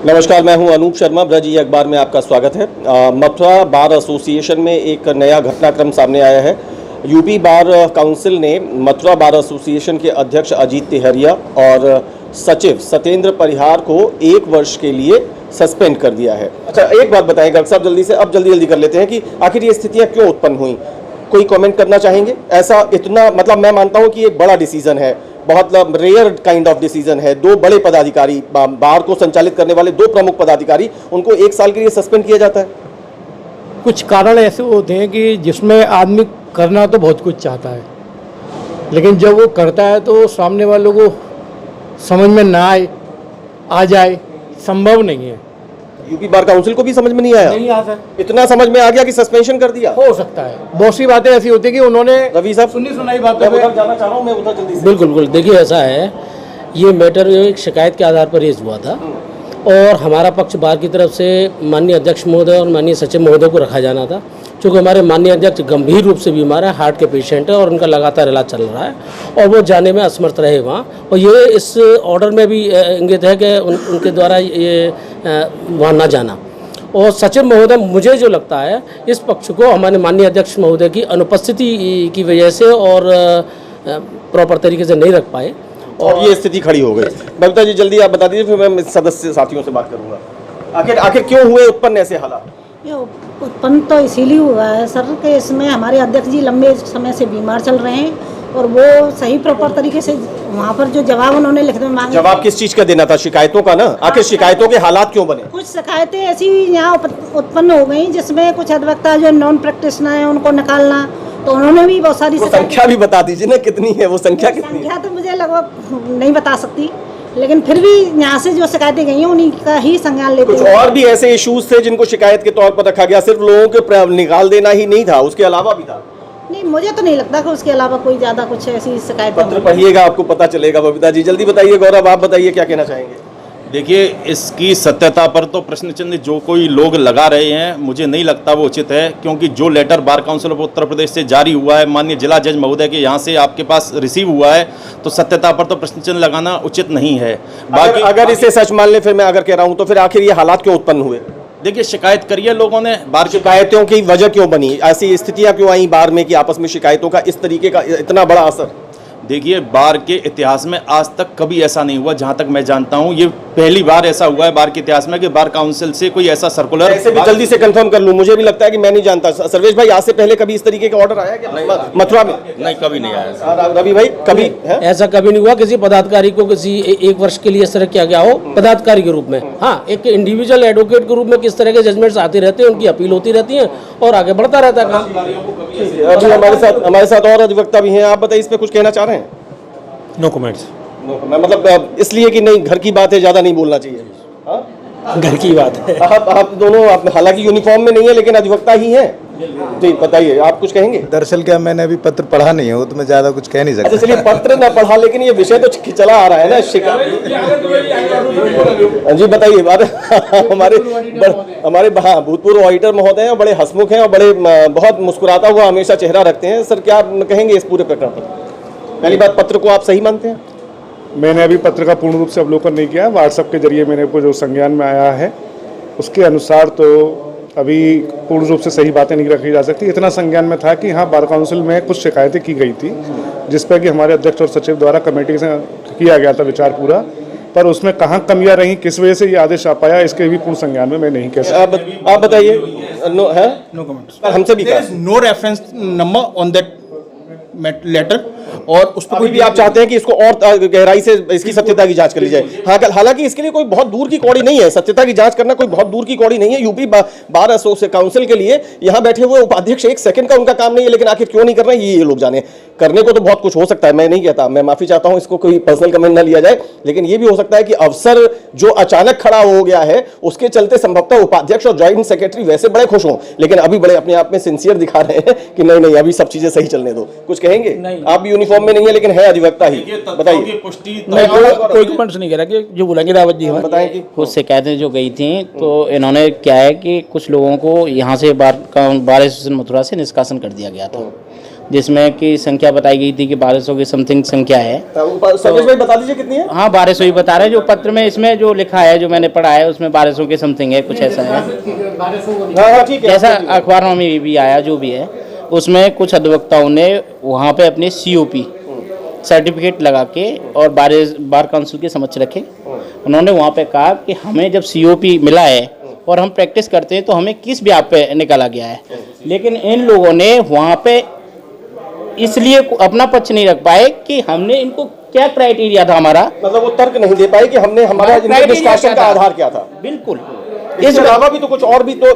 नमस्कार, मैं हूं अनूप शर्मा। ब्रज ई अखबार में आपका स्वागत है। मथुरा बार एसोसिएशन में एक नया घटनाक्रम सामने आया है। यूपी बार काउंसिल ने मथुरा बार एसोसिएशन के अध्यक्ष अजीत तिहरिया और सचिव सत्येंद्र परिहार को 1 वर्ष के लिए सस्पेंड कर दिया है। अच्छा, एक बात बताएं गर्ग साहब, जल्दी कर लेते हैं कि आखिर ये स्थितियाँ क्यों उत्पन्न हुई। कोई कमेंट करना चाहेंगे? ऐसा इतना मतलब मैं मानता हूँ कि एक बड़ा डिसीजन है, बहुत रेयर काइंड ऑफ डिसीजन है। 2 बड़े पदाधिकारी, बार को संचालित करने वाले 2 प्रमुख पदाधिकारी, उनको 1 साल के लिए सस्पेंड किया जाता है। कुछ कारण ऐसे होते हैं कि जिसमें आदमी करना तो बहुत कुछ चाहता है, लेकिन जब वो करता है तो सामने वालों को समझ में ना आ जाए, संभव नहीं है। यूपी बार काउंसिल को भी समझ में नहीं आया? नहीं आता। इतना समझ में आ गया कि सस्पेंशन कर दिया। हो सकता है, बहुत सी बातें ऐसी होती है कि उन्होंने रवि साहब सुनाई बातें। मैं उधर जाना चाह रहा हूं, मैं उधर जल्दी से। बिल्कुल। देखिए, ऐसा है, ये मैटर एक शिकायत के आधार पर रेज हुआ था और हमारा पक्ष बार की तरफ से माननीय अध्यक्ष महोदय और माननीय सचिव महोदय को रखा जाना था। क्योंकि हमारे माननीय अध्यक्ष गंभीर रूप से बीमार है, हार्ट के पेशेंट है और उनका लगातार इलाज चल रहा है और वो जाने में असमर्थ रहे वहाँ। और ये इस ऑर्डर में भी इंगित है कि उनके द्वारा ये वहाँ ना जाना। और सचिव महोदय, मुझे जो लगता है, इस पक्ष को हमारे माननीय अध्यक्ष महोदय की अनुपस्थिति की वजह से और प्रॉपर तरीके से नहीं रख पाए और ये स्थिति खड़ी हो गई। बबीता जी, जल्दी आप बता दीजिए, फिर मैं सदस्य साथियों से बात करूंगा। आखिर क्यों हुए उत्पन्न ऐसे हालात? ये उत्पन्न तो इसीलिए हुआ है सर कि इसमें हमारे अध्यक्ष जी लंबे समय से बीमार चल रहे हैं और वो सही प्रॉपर तरीके से वहाँ पर जो जवाब उन्होंने लिखित में मांगे। जवाब किस चीज का देना था? शिकायतों का ना। आखिर शिकायतों के हालात क्यों बने? कुछ शिकायतें ऐसी यहाँ उत्पन्न हो गई जिसमें कुछ अधिवक्ता जो नॉन प्रैक्टिशनर है उनको निकालना, तो उन्होंने भी बहुत सारी संख्या भी बता दीजिए ना, कितनी है वो संख्या? कितनी? संख्या तो मुझे लगभग नहीं बता सकती, लेकिन फिर भी यहाँ से जो शिकायतें गई हैं उन्हीं का ही संज्ञान लेते हैं। कुछ और भी ऐसे इश्यूज थे जिनको शिकायत के तौर पर रखा गया? सिर्फ लोगों के निकाल देना ही नहीं था, उसके अलावा भी था? नहीं, मुझे तो नहीं लगता कि उसके अलावा कोई ज्यादा कुछ ऐसी शिकायत। पत्र पढ़िएगा, आपको पता चलेगा। बबीता जी जल्दी बताइए। गौरव, आप बताइए क्या कहना चाहेंगे? देखिए, इसकी सत्यता पर तो प्रश्न चिन्ह जो कोई लोग लगा रहे हैं, मुझे नहीं लगता वो उचित है। क्योंकि जो letter bar council of Uttar Pradesh से जारी हुआ है, माननीय जिला जज महोदय के यहाँ से आपके पास रिसीव हुआ है, तो सत्यता पर तो प्रश्न चिन्ह लगाना उचित नहीं है। बाकी अगर इसे सच मान ले, फिर मैं अगर कह रहा हूँ, तो फिर आखिर ये हालात क्यों उत्पन्न हुए? देखिए, शिकायत करिए लोगों ने। बार शिकायतों की वजह क्यों बनी? ऐसी स्थितियां क्यों आई बार में कि आपस में शिकायतों का इस तरीके का इतना बड़ा असर? देखिए, बार के इतिहास में आज तक कभी ऐसा नहीं हुआ, जहां तक मैं जानता हूं। ये पहली बार ऐसा हुआ है बार के इतिहास में कि बार काउंसिल से कोई ऐसा सर्कुलर। ऐसे भी जल्दी से कंफर्म कर लूं, मुझे भी लगता है कि मैं नहीं जानता। सर्वेश भाई, आज से पहले कभी इस तरीके का ऑर्डर आया क्या मथुरा में? नहीं, कभी नहीं आया। रवि भाई, कभी है? ऐसा कभी नहीं हुआ किसी पदाधिकारी को किसी 1 वर्ष के लिए इस तरह किया गया हो पदाधिकारी के रूप में। हाँ, एक इंडिविजुअल एडवोकेट के रूप में किस तरह के जजमेंट्स आते रहते हैं, उनकी अपील होती रहती है और आगे बढ़ता रहता है काम। अभी हमारे साथ और अधिवक्ता भी हैं। आप बताइए, इस पे कुछ कहना चाह रहे हैं? No comments. मतलब इसलिए कि नहीं, घर की बात है, ज्यादा नहीं बोलना चाहिए। घर की बात है। आप दोनों, हालांकि यूनिफॉर्म में नहीं है लेकिन अधिवक्ता ही हैं। जी बताइए, आप कुछ कहेंगे? दरअसल क्या, मैंने अभी पत्र पढ़ा नहीं है, वो तो मैं ज्यादा कुछ कह नहीं सकता। अच्छा, चलिए, पत्र ना पढ़ा, लेकिन ये विषय तो चला आ रहा है ना। जी बताइए। हमारे भूतपूर्व ऑडिटर महोदय हैं और बड़े हंसमुख हैं और बड़े बहुत मुस्कुराता हुआ हमेशा चेहरा रखते हैं। सर, क्या कहेंगे इस पूरे प्रकरण पर? पहली बात, पत्र को आप सही मानते हैं? मैंने अभी पत्र का पूर्ण रूप से अवलोकन नहीं किया। व्हाट्सएप के जरिए मेरे को जो संज्ञान में आया है उसके अनुसार तो अभी पूर्ण रूप से सही बातें नहीं रखी जा सकती। इतना संज्ञान में था कि हाँ, बार काउंसिल में कुछ शिकायतें की गई थी जिस पर कि हमारे अध्यक्ष और सचिव द्वारा कमेटी से किया गया था विचार पूरा, पर उसमें कहाँ कमियां रहीं, किस वजह से ये आदेश आ पाया, इसके भी पूर्ण संज्ञान में मैं नहीं कह सकता। आप बताइए। नो है? No comments. हमसे भी कहा, no reference number on that letter, और उस पर कोई भी आप चाहते हैं कि इसको और गहराई से इसकी सत्यता की जांच कर ली जाए। हालांकि इसके लिए कोई बहुत दूर की कौड़ी नहीं है, सत्यता की जांच करना कोई बहुत दूर की कौड़ी नहीं है। यूपी बार एसोसिएशन काउंसिल के लिए यहाँ बैठे हुए उपाध्यक्ष 1 सेकंड का उनका काम नहीं है, लेकिन आखिर क्यों नहीं कर रहे हैं ये लोग जाने। करने को तो बहुत कुछ हो सकता है, मैं नहीं कहता, मैं माफी चाहता हूं, इसको कोई पर्सनल कमेंट ना लिया जाए, लेकिन ये भी हो सकता है कि अफसर जो अचानक खड़ा हो गया है उसके चलते संभवतः उपाध्यक्ष और जॉइंट सेक्रेटरी वैसे बड़े खुश हों, लेकिन अभी बड़े अपने आप में सिंसियर दिखा रहे हैं कि नहीं अभी सब चीजें सही चलने दो। कुछ कहेंगे? आप भी यूनिफॉर्म में नहीं है लेकिन है अधिवक्ता ही, बताइए। कोई कमेंट्स नहीं कह रहा कि जो बोलेंगे रावत जी बताएं कि कुछ शिकायतें जो गई थी, तो इन्होंने क्या है कि कुछ लोगों को यहाँ से बार एसोसिएशन मथुरा से निष्कासन कर दिया गया था। जिसमें कि संख्या बताई गई थी कि 1200 की समथिंग संख्या है। सर्वेश भाई बता दीजिए कितनी है। हाँ 1200 ही बता रहे हैं, जो पत्र में इसमें जो लिखा है, जो मैंने पढ़ा है उसमें 1200 के समथिंग है, कुछ ऐसा है। हाँ ठीक है, जैसा अखबारों में भी आया, जो भी है उसमें कुछ अधिवक्ताओं ने वहाँ पे अपने COP सर्टिफिकेट लगा के और बार काउंसिल के समक्ष रखे। उन्होंने वहाँ पे कहा कि हमें जब COP मिला है और हम प्रैक्टिस करते हैं तो हमें किस ब्याह पे निकाला गया है, लेकिन इन लोगों ने वहाँ पे इसलिए अपना पक्ष नहीं रख पाए कि हमने इनको क्या क्राइटेरिया था हमारा, मतलब वो तर्क नहीं दे पाए कि हमने हमारा निष्कासन का आधार क्या था। बिल्कुल। इसके अलावा भी तो कुछ और भी तो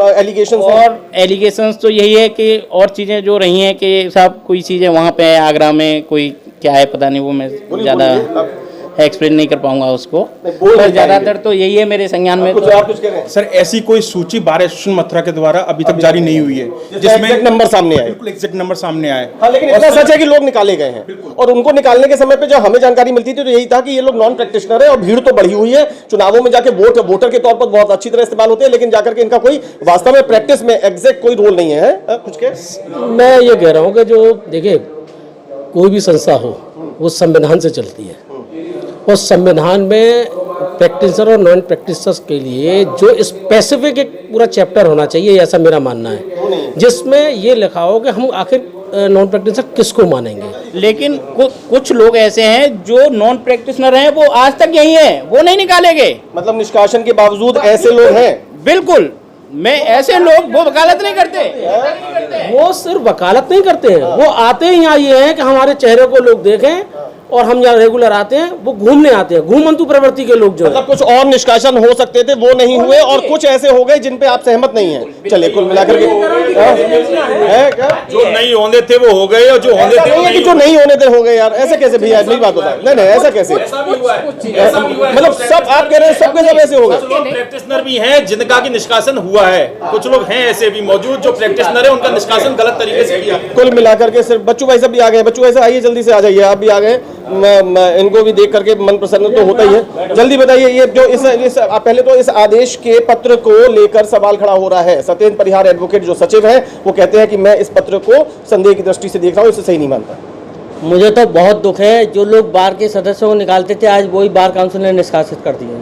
एलिगेशंस हैं। और एलिगेशंस तो यही है कि और चीज़ें जो रही हैं कि साहब कोई चीज़ें वहाँ पे आगरा में कोई क्या है पता नहीं, वो मैं ज़्यादा एक्सप्लेन नहीं कर पाऊंगा उसको, पर ज़्यादातर तो यही है मेरे संज्ञान में। कुछ आप कुछ कह रहे हैं सर ऐसी कोई सूची बार एसोसिएशन मथुरा के द्वारा अभी तक जारी नहीं हुई है जिसमें एग्जैक्ट नंबर सामने आए। बिल्कुल एग्जैक्ट नंबर सामने आए। हाँ, लेकिन इतना सच है कि लोग निकाले गए हैं और उनको निकालने के समय पे जब हमें जानकारी मिलती थी तो यही था कि ये लोग नॉन प्रैक्टिशनर है और भीड़ तो बढ़ी हुई है, चुनावों में जाके वोटर के तौर पर बहुत अच्छी तरह इस्तेमाल होते हैं, लेकिन जाकर के इनका कोई वास्तव में प्रैक्टिस में एग्जैक्ट कोई रोल नहीं है। कुछ कह मैं ये कह रहा हूँ कि जो देखिए कोई भी संस्था हो वो संविधान से चलती है और संविधान में प्रैक्टिसर और नॉन प्रैक्टिसर्स के लिए जो स्पेसिफिक एक पूरा चैप्टर होना चाहिए, ऐसा मेरा मानना है, जिसमें ये लिखा हो कि हम आखिर नॉन प्रैक्टिसर किसको मानेंगे। लेकिन कुछ लोग ऐसे हैं जो नॉन प्रैक्टिशनर हैं, वो आज तक यही हैं, वो नहीं निकाले गए। मतलब निष्कासन के बावजूद ऐसे लोग हैं। बिल्कुल, मैं ऐसे लोग वो वकालत नहीं करते, वो सिर्फ वकालत नहीं करते हैं, वो आते ही यहाँ ये हैं कि हमारे चेहरे को लोग देखें और हम यहाँ रेगुलर आते हैं, वो घूमने आते हैं, घूमंतु प्रवृत्ति के लोग जो मतलब कुछ और निष्कासन हो सकते थे, वो नहीं हुए और कुछ ऐसे हो गए जिन पे आप सहमत नहीं हैं। चलिए कुल मिलाकर के है क्या जो नहीं होने थे वो हो गए और जो होने थे वो कि जो नहीं होने थे हो गए। यार ऐसे कैसे भैया, मेरी बात होता है। नहीं ऐसा कैसे, मतलब सब आप कह रहे हैं सबके सब ऐसे हो गए। कुछ लोग प्रैक्टिशनर भी हैं जिनका की निष्कासन हुआ है, कुछ लोग हैं ऐसे भी मौजूद जो प्रैक्टिशनर है, उनका निष्कासन गलत तरीके से किया। कुल मिलाकर के सिर्फ बच्चू भाई सब भी आ गए। बच्चू भाई साहब आइए, जल्दी से आ जाइए, आप भी आ गए। इनको भी देख करके मन प्रसन्न तो होता ही है। जल्दी बताइए, ये जो इस पहले तो इस आदेश के पत्र को लेकर सवाल खड़ा हो रहा है। सत्येंद्र परिहार एडवोकेट जो सचिव हैं वो कहते हैं कि मैं इस पत्र को संदेह की दृष्टि से देख रहा हूँ, इसे सही नहीं मानता। मुझे तो बहुत दुख है, जो लोग बार के सदस्यों को निकालते थे आज वही बार काउंसिल ने निष्कासित कर दिए।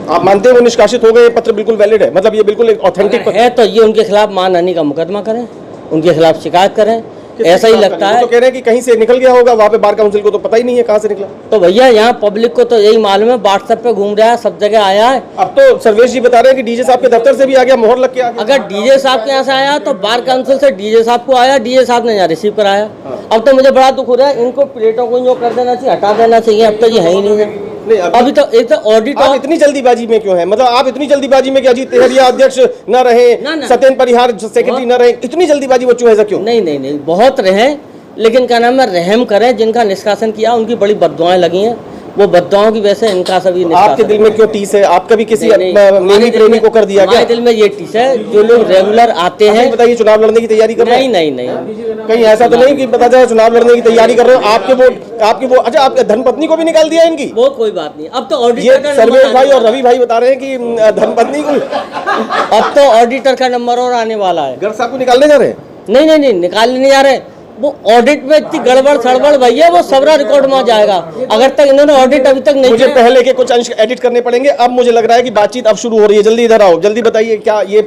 आप मानते हैं वो निष्कासित हो गए, पत्र बिल्कुल वैलिड है, मतलब ये बिल्कुल एक ऑथेंटिक है तो ये उनके खिलाफ मानहानि का मुकदमा करें, उनके खिलाफ शिकायत करें। ऐसा ही लगता है तो कह रहे हैं कि कहीं से निकल गया होगा, वहाँ पे बार काउंसिल को तो पता ही नहीं है कहाँ से निकला। तो भैया यहाँ पब्लिक को तो यही मालूम है, व्हाट्सएप पे घूम रहा है, सब जगह आया है। अब तो सर्वेश जी बता रहे हैं कि डीजे साहब के दफ्तर से भी आ गया, मोहर लग के आ गया। अगर डीजे साहब के यहाँ से आया तो बार काउंसिल से डीजे साहब को आया, डीजे साहब ने यहाँ रिसीव कराया। अब तो मुझे बड़ा दुख हो रहा है, इनको प्लेटों को जो कर देना चाहिए, हटा देना चाहिए। अब तो ये है ही नहीं है। अभी तो एक तो ऑडिट, आप इतनी जल्दीबाजी में क्यों है? मतलब आप इतनी जल्दीबाजी में कि अजीत तिहरिया अध्यक्ष न रहे, सत्येंद्र परिहार सेक्रेटरी न रहे, इतनी जल्दीबाजी बच्चों ऐसा क्यों? नहीं, बहुत रहे, लेकिन क्या नाम है, रहम करें। जिनका निष्कासन किया उनकी बड़ी बद्दुआएं लगी हैं, वो बद्दुआओं की वजह से इनका सभी आपके दिल में क्यों टीस है? आप कभी किसी नेमी प्रेमी को कर दिया क्या? हमारे दिल में ये टीस है, जो लोग रेगुलर आते हैं। बताइए, चुनाव लड़ने की तैयारी कर रहे हैं? नहीं, कहीं ऐसा तो नहीं कि पता चला चुनाव लड़ने की तैयारी कर रहे हो, आपके वो अच्छा, आपके धर्मपत्नी को भी निकाल दिया इनकी? वो कोई बात नहीं। अब तो ऑडिटर ये सर्वेश भाई और रवि भाई बता रहे हैं कि धर्मपत्नी को अब तो ऑडिटर का नंबर और आने वाला है। गर्ग साहब को निकालने जा रहे हैं? नहीं, निकालने नहीं जा रहे। वो ऑडिट में इतनी गड़बड़ सड़बड़ भैया, वो सबरा रिकॉर्ड में जाएगा। अगर तक इन्होंने ऑडिट अभी तक नहीं, मुझे पहले के कुछ अंश एडिट करने पड़ेंगे। अब मुझे लग रहा है कि बातचीत अब शुरू हो रही है। जल्दी इधर आओ, जल्दी बताइए, क्या ये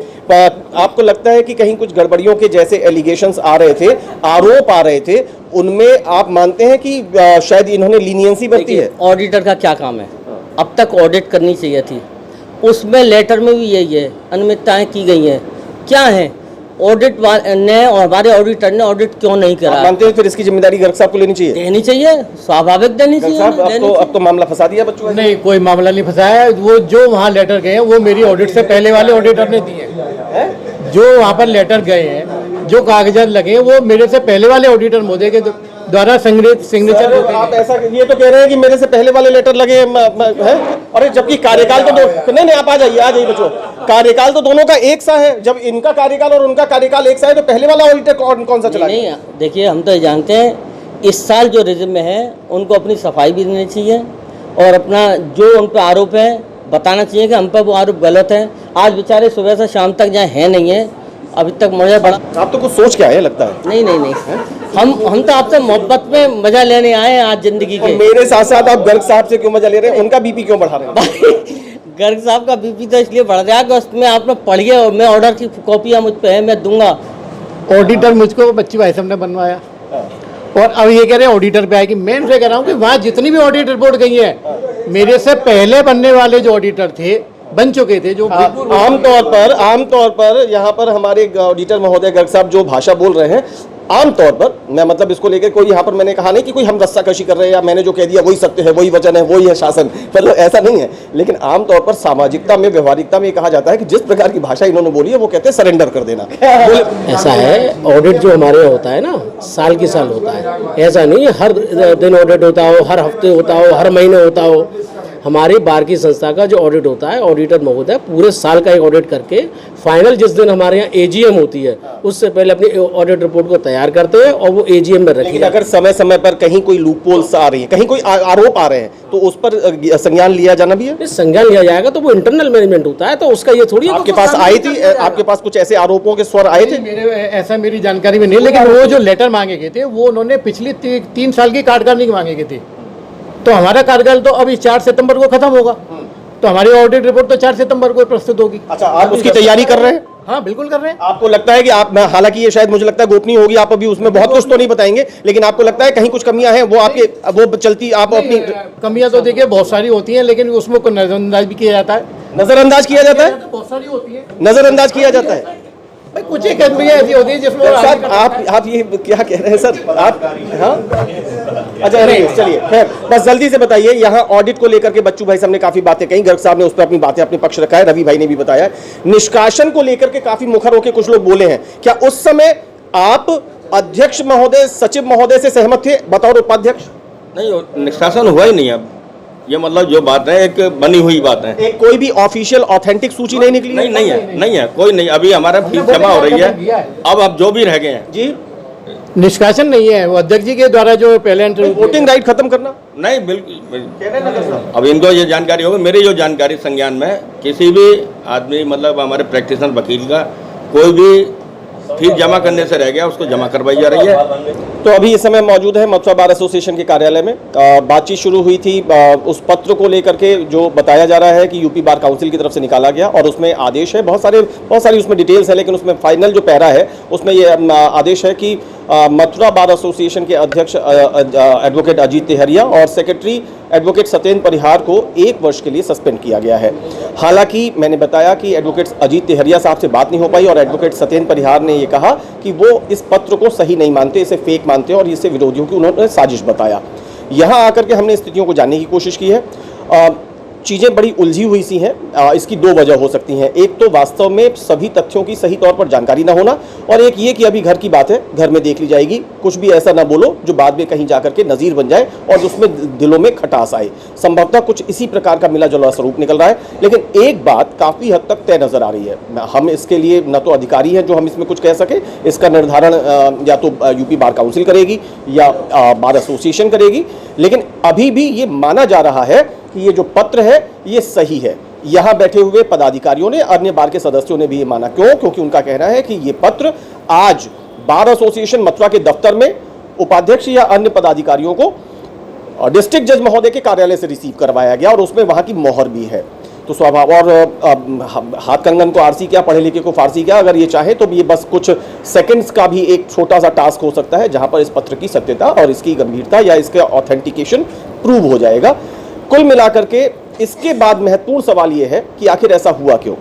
आपको लगता है कि कहीं कुछ गड़बड़ियों के जैसे एलिगेशंस आ रहे थे, आरोप आ रहे थे, उनमें आप मानते हैं कि शायद इन्होंने लीनियंसी बरती है? ऑडिटर का क्या काम है? अब तक ऑडिट करनी चाहिए थी, उसमें लेटर में भी यही है, अनियमितताएं की गई हैं। क्या है? ऑडिट ने और हमारे ऑडिटर ने ऑडिट क्यों नहीं करा? मानते हैं फिर इसकी जिम्मेदारी गर्ग साहब को लेनी चाहिए? देनी चाहिए, स्वाभाविक देनी चाहिए। अब तो मामला फंसा दिया बच्चों ने। नहीं, कोई मामला नहीं फंसाया है। वो जो वहाँ लेटर गए हैं वो मेरी ऑडिट से पहले वाले ऑडिटर ने दिए हैं। जो वहाँ पर लेटर गए हैं, जो कागजात लगे हैं, वो मेरे से पहले वाले ऑडिटर महोदय के द्वारा संग्रहित सिग्नेचर होते हैं। आप ऐसा ये तो कह रहे हैं कि मेरे से पहले वाले लेटर लगे हैं, अरे जबकि कार्यकाल तो नहीं, आप आ जाइए बच्चों, कार्यकाल तो दोनों का एक सा है। जब इनका कार्यकाल और उनका कार्यकाल एक सा है तो पहले वाला ऑडिटर कौन सा चला? नहीं, देखिए हम तो ये जानते हैं, इस साल जो रिज्यूम में है उनको अपनी सफाई भी देनी चाहिए और अपना जो उन पर आरोप है बताना चाहिए कि हम पर वो आरोप गलत है। आज बेचारे सुबह से शाम तक जहाँ है नहीं है, अभी तक मुझे बड़ा आप तो कुछ सोच के आए हैं लगता है। नहीं हम तो आपसे मोहब्बत में मजा लेने आए हैं आज जिंदगी और के। मेरे साथ साथ आप गर्ग साहब से क्यों मजा ले रहे हैं, उनका बीपी क्यों बढ़ा रहे हैं? गर्ग साहब का बीपी तो इसलिए बढ़ गया कि उसमें आपने पढ़िए और मैं ऑर्डर की कॉपियाँ मुझ पे है, मैं दूंगा। ऑडिटर मुझको बच्ची भाई साहब ने बनवाया और अब ये कह रहे हैं ऑडिटर पे आएगी। मैं इनसे कह रहा हूँ कि वहाँ जितनी भी ऑडिट रिपोर्ट गई है, मेरे से पहले बनने वाले जो ऑडिटर थे बन चुके थे, जो आमतौर पर यहाँ पर हमारे ऑडिटर महोदय गर्ग साहब जो भाषा बोल रहे हैं, आमतौर पर मैं मतलब इसको लेकर कोई यहाँ पर मैंने कहा नहीं कि कोई हम रस्साकशी कर रहे हैं या मैंने जो कह दिया वही सत्य है, वही वचन है, वही है शासन, मतलब ऐसा नहीं है। लेकिन आमतौर पर सामाजिकता में, व्यवहारिकता में ये कहा जाता है कि जिस प्रकार की भाषा इन्होंने बोली है वो कहते हैं सरेंडर कर देना। ऐसा है, ऑडिट जो हमारे यहाँ होता है ना, साल की साल होता है। ऐसा नहीं है हर दिन ऑडिट होता हो, हर हफ्ते होता हो, हर महीने होता हो। हमारी बार की संस्था का जो ऑडिट होता है, ऑडिटर महोदय पूरे साल का एक ऑडिट करके फाइनल जिस दिन हमारे यहाँ एजीएम होती है उससे पहले अपनी ऑडिट रिपोर्ट को तैयार करते हैं और वो एजीएम में रखी। अगर समय समय पर कहीं कोई लूपहोल्स आ रही है, कहीं कोई आरोप आ रहे हैं, तो उस पर संज्ञान लिया जाना भी है। संज्ञान लिया जाएगा तो वो इंटरनल मैनेजमेंट होता है, तो उसका ये थोड़ी आपके पास आई थी, आपके पास कुछ ऐसे आरोपों के स्वर आए थे? ऐसा मेरी जानकारी में नहीं, लेकिन वो जो लेटर मांगे गए थे वो उन्होंने पिछली 3 साल की कार्यकारिणी मांगे गए थे। तो हमारा कार्यकाल तो अभी 4 सितंबर को खत्म होगा, तो हमारी ऑडिट रिपोर्ट तो 4 सितंबर को प्रस्तुत होगी। अच्छा, आप उसकी तैयारी कर रहे हैं? हाँ बिल्कुल कर रहे हैं। आपको लगता है कि आप, हालांकि ये शायद मुझे लगता है गोपनीय होगी, आप अभी उसमें बहुत कुछ तो नहीं बताएंगे, लेकिन आपको लगता है कहीं कुछ कमियां हैं वो आपके वो चलती, आप अपनी कमियां तो देखिए बहुत सारी होती हैं, लेकिन उसमें कोई नजरअंदाज भी किया जाता है। नजरअंदाज किया जाता है? बहुत सारी होती है, नजरअंदाज किया जाता है। भाई कुछ एक कमियां ऐसी होती है जिसमें साहब आप ये क्या कह रहे हैं सर? आप हाँ, अच्छा नहीं, चलिए खैर, बस जल्दी से बताइए। यहाँ ऑडिट को लेकर के बच्चू भाई साहब ने काफी बातें कही, गर्ग साहब ने उस पर अपनी बातें, अपने पक्ष रखा है, रवि भाई ने भी बताया। निष्कासन को लेकर के काफी मुखर होकर कुछ लोग बोले हैं। क्या उस समय आप अध्यक्ष महोदय, सचिव महोदय से सहमत थे बतौर उपाध्यक्ष? नहीं, निष्कासन हुआ ही नहीं। अब ये मतलब जो बात है एक बनी हुई बात है, एक कोई भी ऑफिशियल ऑथेंटिक सूची नहीं निकली? नहीं है कोई नहीं। अभी हमारा फीस जमा हो रही है, अब जो भी रह गए हैं जी। निष्कासन नहीं है, वो अध्यक्ष जी के द्वारा जो पहले वोटिंग राइट खत्म करना नहीं, बिल्कुल। अब इनको ये जानकारी होगी, मेरी जो जानकारी संज्ञान में किसी भी आदमी मतलब हमारे प्रैक्टिशनर वकील का कोई भी फीस जमा करने से रह गया उसको जमा करवाई जा रही है। तो अभी इस समय मौजूद है मथुरा बार एसोसिएशन के कार्यालय में। बातचीत शुरू हुई थी उस पत्र को लेकर के जो बताया जा रहा है कि यूपी बार काउंसिल की तरफ से निकाला गया, और उसमें आदेश है, बहुत सारी उसमें डिटेल्स है, लेकिन उसमें फाइनल जो पैरा है उसमें ये आदेश है कि मथुरा बार एसोसिएशन के अध्यक्ष एडवोकेट अजीत तिहरिया और सेक्रेटरी एडवोकेट सत्येंद्र परिहार को 1 वर्ष के लिए सस्पेंड किया गया है। हालांकि मैंने बताया कि एडवोकेट अजीत तिहरिया साहब से बात नहीं हो पाई और एडवोकेट सत्येंद्र परिहार ने ये कहा कि वो इस पत्र को सही नहीं मानते, इसे फेक मानते हैं और इसे विरोधियों की उन्होंने साजिश बताया। यहाँ आकर के हमने स्थितियों को जानने की कोशिश की है। चीज़ें बड़ी उलझी हुई सी हैं। इसकी 2 वजह हो सकती हैं। एक तो वास्तव में सभी तथ्यों की सही तौर पर जानकारी ना होना, और एक ये कि अभी घर की बात है, घर में देख ली जाएगी, कुछ भी ऐसा ना बोलो जो बाद में कहीं जाकर के नज़ीर बन जाए और उसमें दिलों में खटास आए। संभवतः कुछ इसी प्रकार का मिला जुला स्वरूप निकल रहा है। लेकिन एक बात काफ़ी हद तक तय नज़र आ रही है। हम इसके लिए न तो अधिकारी हैं जो हम इसमें कुछ कह सके, इसका निर्धारण या तो यूपी बार काउंसिल करेगी या बार एसोसिएशन करेगी, लेकिन अभी भी ये माना जा रहा है कि ये जो पत्र है ये सही है। यहाँ बैठे हुए पदाधिकारियों ने, अन्य बार के सदस्यों ने भी ये माना। क्यों? क्योंकि उनका कहना है कि ये पत्र आज बार एसोसिएशन मथुरा के दफ्तर में उपाध्यक्ष या अन्य पदाधिकारियों को डिस्ट्रिक्ट जज महोदय के कार्यालय से रिसीव करवाया गया और उसमें वहाँ की मोहर भी है। तो स्वभाव और हाथ कंगन को आरसी क्या, पढ़े लिखे को फारसी क्या, अगर ये चाहे तो ये बस कुछ सेकंड्स का भी एक छोटा सा टास्क हो सकता है जहाँ पर इस पत्र की सत्यता और इसकी गंभीरता या इसका ऑथेंटिकेशन प्रूव हो जाएगा। कुल मिलाकर के इसके बाद महत्वपूर्ण सवाल यह है कि आखिर ऐसा हुआ क्यों।